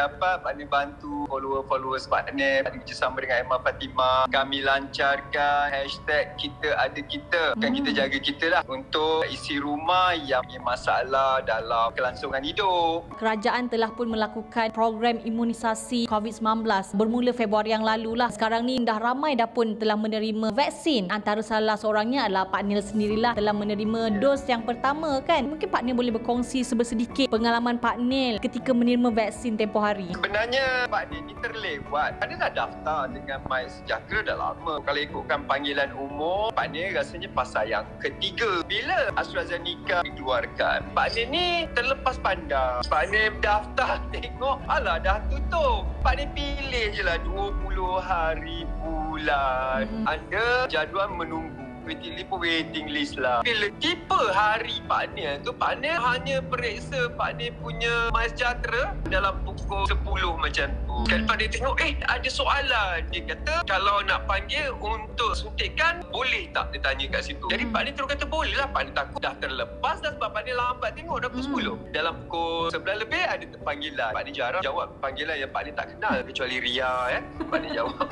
bantu followers Pak Nil. Pak Nil bekerjasama dengan Emma Fatimah. Kami lancarkan hashtag kita ada kita. Kan kita jaga kita lah untuk isi rumah yang punya masalah dalam kelangsungan hidup. Kerajaan telah pun melakukan program imunisasi COVID-19 bermula Februari yang lalu lah. Sekarang ni dah ramai dah pun telah menerima vaksin. Antara salah seorangnya adalah Pak Nil sendirilah telah menerima dos yang pertama kan. Mungkin Pak Nil boleh berkongsi sedikit pengalaman Pak Nil ketika menerima vaksin tempoh hari. Sebenarnya Pak Nil ni terlewat. Pak Nil dah daftar dengan MySejahtera dah lama. Kalau ikutkan panggilan umum, Pak Nil rasanya fasa yang ketiga. Bila AstraZeneca dikeluarkan, Pak Nil ni terlepas pandang. Pak Nil daftar tengok, alah dah tutup. Pak Nil pilih je lah 20 hari bulan. Anda jadual menunggu. Waiting list lah. Bila tiba hari Pak Nil tu, Pak Nil hanya periksa Pak Nil punya MySejahtera dalam pukul 10 macam tu. Kan Pak Nil tengok, ada soalan. Dia kata, kalau nak panggil untuk suntikan, boleh tak? Dia tanya kat situ. Jadi Pak Nil terus kata, boleh lah. Pak Nil takut dah terlepas dah sebab Pak Nil lambat tengok dah pukul 10. Dalam pukul 11 lebih ada panggilan. Pak Nil jarang jawab panggilan yang Pak Nil tak kenal kecuali Ria. Pak Nil jawab.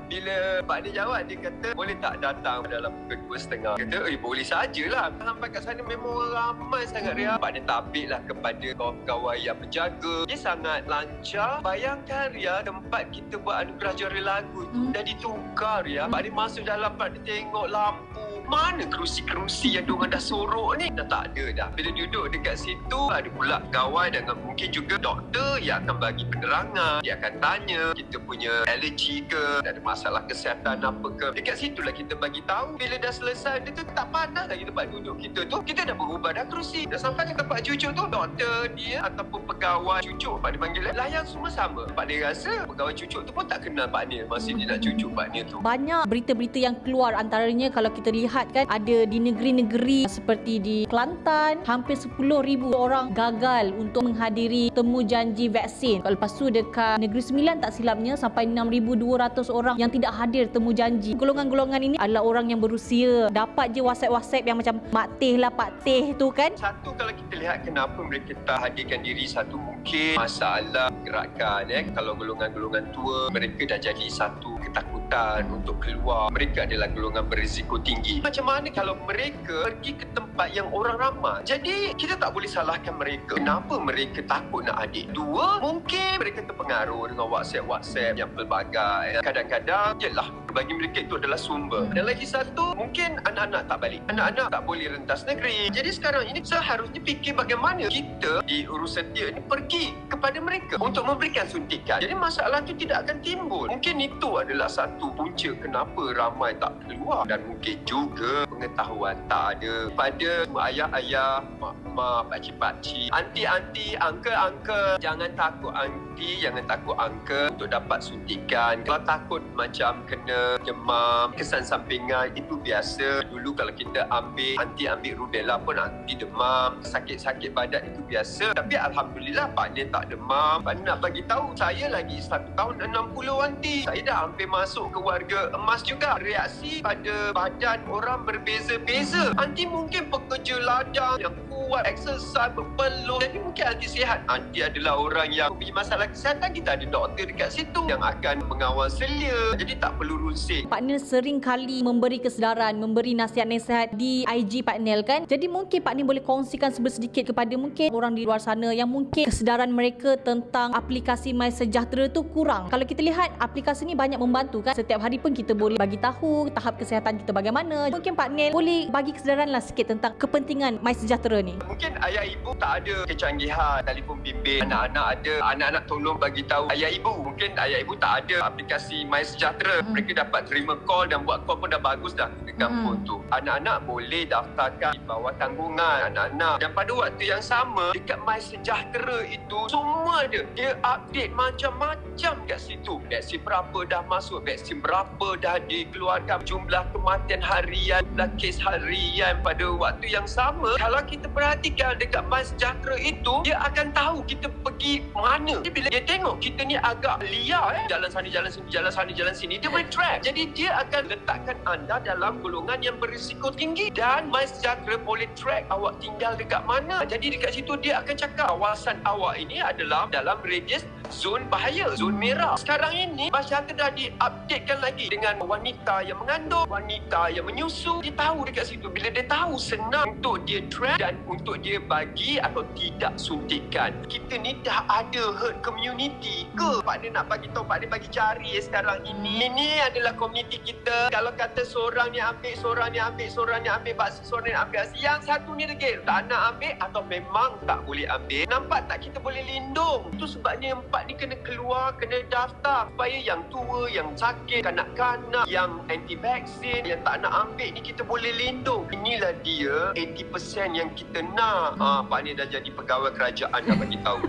Bila Pak Nil jawab, dia kata, boleh tak datang dalam pukul 2.30. Kata, boleh sajalah. Sampai kat sana memang orang ramai sangat Ria. Pak Nil tabik lah kepada kawan-kawan yang berjaga. Dia sangat lancar. Bayangkan Ria, tempat kita buat anugerah juara lagu tu dah ditukar Ria. Pak Nil masuk dalam, Pak Nil tengok lampu. Mana kerusi-kerusi yang diorang dah sorok ni? Dah tak ada dah. Bila duduk dekat situ, ada pula kawan dengan mungkin juga doktor yang akan bagi penerangan. Dia akan tanya, kita punya alergi ke, ada masalah kesihatan apa ke. Dekat situlah kita bagi tahu. Bila dah selesai, dia tu tak panas lagi tempat duduk kita tu. Kita dah berubah dah kerusi. Dah sampai ke tempat cucuk tu, doktor dia ataupun pegawai cucuk Pak Nil panggil, layan semua sama. Pak Nil rasa pegawai cucuk tu pun tak kenal Pak Nil masa dia nak cucuk Pak Nil tu. Banyak berita-berita yang keluar, antaranya kalau kita lihat kan, ada di negeri-negeri seperti di Kelantan, hampir 10,000 orang gagal untuk menghadiri temu janji vaksin. Lepas tu dekat Negeri Sembilan tak silapnya sampai 6,200 orang yang tidak hadir temu janji. Golongan-golongan ini adalah orang yang berusia. Dapat je WhatsApp yang macam Mak Teh lah, Pak Teh tu kan. Satu, kalau kita lihat kenapa mereka tak hadirkan diri, satu mungkin masalah gerakan. Kalau golongan-golongan tua, mereka dah jadi satu ketakutan untuk keluar. Mereka adalah golongan berisiko tinggi. Macam mana kalau mereka pergi ke tempat yang orang ramai? Jadi kita tak boleh salahkan mereka. Kenapa mereka takut nak hadir? Dua, mungkin mereka terpengaruh dengan WhatsApp yang pelbagai. Kadang-kadang, yelah, bagi mereka itu adalah sumber. Dan lagi satu, mungkin anak-anak tak balik. Anak-anak tak boleh rentas negeri. Jadi sekarang ini seharusnya fikir bagaimana kita di urusan dia ni pergi kepada mereka untuk memberikan suntikan. Jadi masalah itu tidak akan timbul. Mungkin itu adalah satu punca kenapa ramai tak keluar. Dan mungkin juga pengetahuan tak ada pada ayah-ayah, mak-mak, pakcik-pakcik, anti-anti, uncle-uncle. Jangan takut anti, jangan takut uncle untuk dapat suntikan. Kalau takut macam kena demam, kesan sampingan, itu biasa. Dulu kalau kita ambil rubella pun anti demam, sakit-sakit badan itu biasa. Tapi Alhamdulillah Pak Nil tak demam. Pak Nil nak bagi tahu, saya lagi 1 tahun 60 anti. Saya dah hampir masuk ke warga emas juga. Reaksi pada badan orang berbeza-beza. Anti mungkin pekerja ladang yang kuat, exercise, berpeluh. Jadi mungkin anti sihat. Anti adalah orang yang punya masalah kesihatan. Kita ada doktor dekat situ yang akan mengawal selia. Jadi tak perlu runsing. Pak Nil sering kali memberi kesedaran, memberi nasihat-nasihat di IG Pak Nil kan. Jadi mungkin Pak Nil boleh kongsikan sedikit kepada mungkin orang di luar sana yang mungkin kesedaran mereka tentang aplikasi MySejahtera tu kurang. Kalau kita lihat aplikasi ni banyak membantu kan. Setiap hari pun kita boleh bagi tahu tahap kesihatan kita bagaimana. Mungkin Pak Nil boleh bagi kesedaran lah sikit tentang kepentingan MySejahtera ni. Mungkin ayah ibu tak ada kecanggihan telefon bimbit. Anak-anak ada, anak-anak tolong bagi tahu ayah ibu. Mungkin ayah ibu tak ada aplikasi MySejahtera. Mereka dapat terima call dan buat call pun dah bagus dah di kampung tu. Anak-anak boleh daftarkan di bawah tanggungan anak-anak. Dan pada waktu yang sama, dekat MySejahtera itu semua ada. Dia update macam-macam kat situ. Vaksin berapa dah masuk, vaksin berapa dah dikeluarkan, jumlah kematian harian, jumlah kes harian pada waktu yang sama. Kalau kita perhatikan dekat MySejahtera itu, dia akan tahu kita pergi mana. Jadi bila dia tengok kita ni agak liar, jalan sana, jalan sini, jalan sana, jalan sini, dia boleh track. Jadi dia akan letakkan anda dalam golongan yang berisiko tinggi. Dan MySejahtera boleh track awak tinggal dekat mana. Jadi dekat situ dia akan cakap kawasan awak ini adalah dalam radius zon bahaya, zon merah. Sekarang ini MySejahtera dah diupdatekan lagi dengan wanita yang mengandung, wanita yang menyusu. Dia tahu dekat situ. Bila dia tahu, senang untuk dia track dan untuk dia bagi atau tidak suntikan. Kita ni dah ada herd community ke? Pak dia nak bagi tahu, Pak dia bagi cari sekarang ini. Ini adalah komuniti kita. Kalau kata seorang ni ambil, seorang ni ambil, seorang ni ambil vaksin, seorang ni ambil vaksin, yang satu ni degil tak nak ambil atau memang tak boleh ambil. Nampak tak kita boleh lindung? Itu sebabnya empat ni kena keluar, kena daftar supaya yang tua, yang sakit, kanak-kanak, yang anti vaksin, yang tak nak ambil ni kita boleh lindung. Inilah dia 80% yang kita nak. Pak ni dah jadi pegawai kerajaan dah bagi tahu.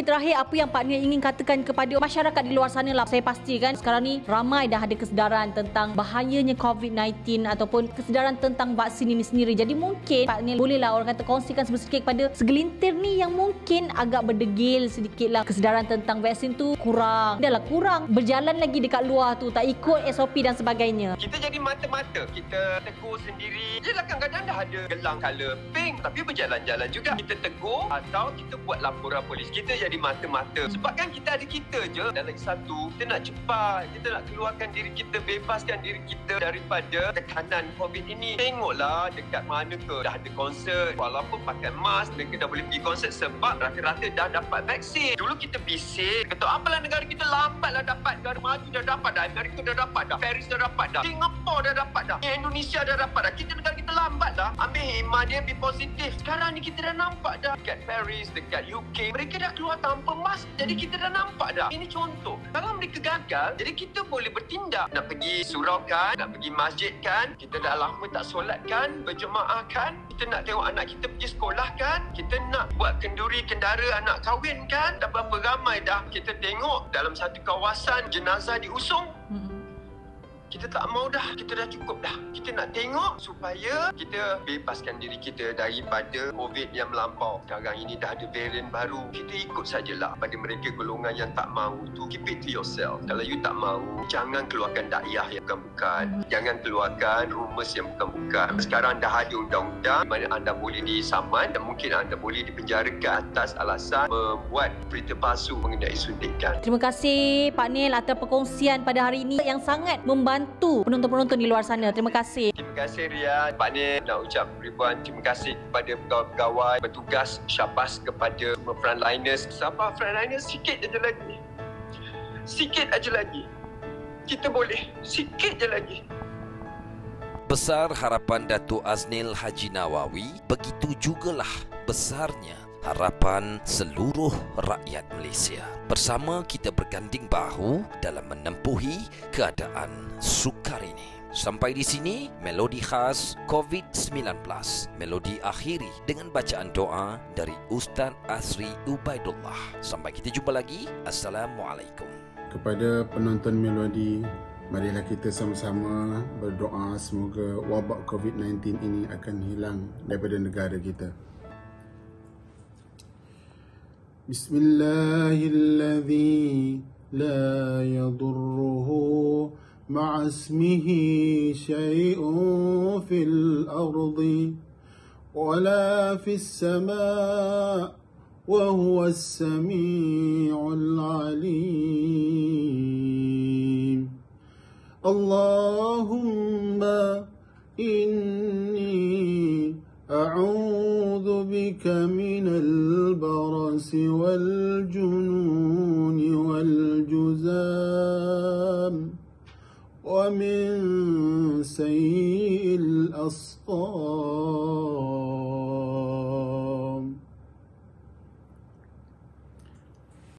Terakhir, apa yang Pak Niel ingin katakan kepada masyarakat di luar sana lah? Saya pastikan sekarang ni ramai dah ada kesedaran tentang bahayanya COVID-19 ataupun kesedaran tentang vaksin ini sendiri. Jadi mungkin Pak Niel bolehlah orang kata kongsikan sedikit kepada segelintir ni yang mungkin agak berdegil sedikit lah. Kesedaran tentang vaksin tu kurang. Dah lah kurang. Berjalan lagi dekat luar tu, tak ikut SOP dan sebagainya. Kita jadi mata-mata. Kita tegur sendiri. Yelah kadang-kadang dah ada gelang colour pink tapi berjalan-jalan juga. Kita tegur atau kita buat laporan polis. Kita jadi mata-mata. Sebab kan kita ada kita je. Dan lagi satu, kita nak cepat. Kita nak keluarkan diri kita, bebaskan diri kita daripada tekanan COVID ini. Tengoklah dekat mana ke dah ada konsert. Walaupun pakai mask, mereka dah boleh pergi konsert sebab rata-rata dah dapat vaksin. Dulu kita bising, kata apalah negara kita lambatlah dapat. Negara maju dah dapat dah. Amerika dah dapat dah. Paris dah dapat dah. Singapura dah dapat dah. Indonesia dah dapat dah. Kita negara kita lambat dah. Ambil hemah dia, be positif. Sekarang ni kita dah nampak dah. Dekat Paris, dekat UK, mereka dah keluar tanpa mask. Jadi kita dah nampak dah. Ini contoh. Kalau mereka gagal, jadi kita boleh bertindak. Nak pergi surau kan, nak pergi masjid kan, kita dah lama tak solat kan, berjemaah kan, kita nak tengok anak kita pergi sekolah kan, kita nak buat kenduri kendara anak kahwin kan, dah berapa ramai dah kita tengok dalam satu kawasan jenazah diusung. Kita tak mau dah, kita dah cukup dah. Kita nak tengok supaya kita bebaskan diri kita daripada COVID yang melampau. Sekarang ini dah ada varian baru. Kita ikut sajalah pada mereka golongan yang tak mahu tu. Keep it to yourself. Kalau you tak mahu, jangan keluarkan dakwah yang bukan-bukan. Jangan keluarkan rumus yang bukan-bukan. Sekarang dah ada undang-undang di mana anda boleh disaman dan mungkin anda boleh dipenjarakan atas alasan membuat berita palsu mengenai suntikan. Terima kasih Pak Niel atas perkongsian pada hari ini yang sangat membantu penonton-penonton di luar sana. Terima kasih. Terima kasih Ria. Pak Niel nak ucap ribuan terima kasih kepada pegawai-pegawai bertugas, syabas kepada semua frontliners. Sabar frontliners, sikit aja lagi. Sikit aja lagi. Kita boleh. Sikit je lagi. Besar harapan Datuk Aznil Haji Nawawi, begitu jugalah besarnya harapan seluruh rakyat Malaysia. Bersama kita berganding bahu dalam menempuhi keadaan sukar ini. Sampai di sini, melodi khas COVID-19. Melodi akhiri dengan bacaan doa dari Ustaz Asri Ubaidullah. Sampai kita jumpa lagi. Assalamualaikum. Kepada penonton Melodi, marilah kita sama-sama berdoa semoga wabak COVID-19 ini akan hilang daripada negara kita. Bismillahilladzi la yadurruhu ma'asmihi syai'un fil ardi wala fis sama' wa huwa as-sami'ul 'alim. Allahumma inni a'udzu bika minal barasi wal jununi wal juzam wa min sayyi'il asqam.